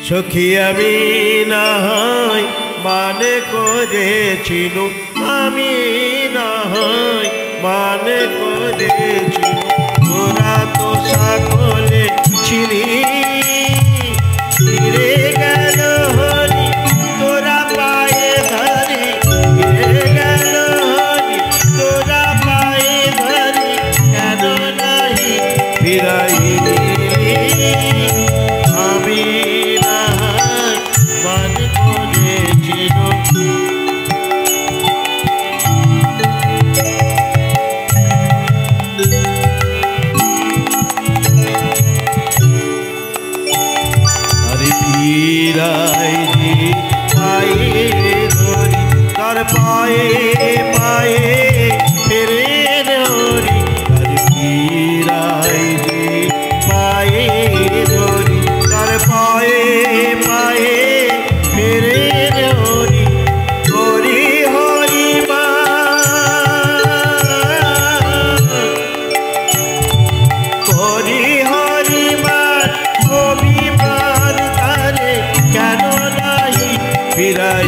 সখী আমি না হয় মানে করেছিল, আমি না হয় মানে করেছিল, তোরা তো সকলে ছিলি ফিরে গেল হরি তোরা পায়ে ধরি, ফিরে গেল হরি তোরা পায়ে ধরি, কেন নাহি ফিরাইলি আমি না হয় মানে করেছিল। ফিরাইলি পায়ে ধরি তার পায়ে পায়ে ফিরে হরি, তার ফিরাইলি পায়ে ধরি তার পায়ে পায়ে ফিরে হরি, হরি হরি মা হরি হরি মা অভিমান তারে কেন নাহি ফিরাই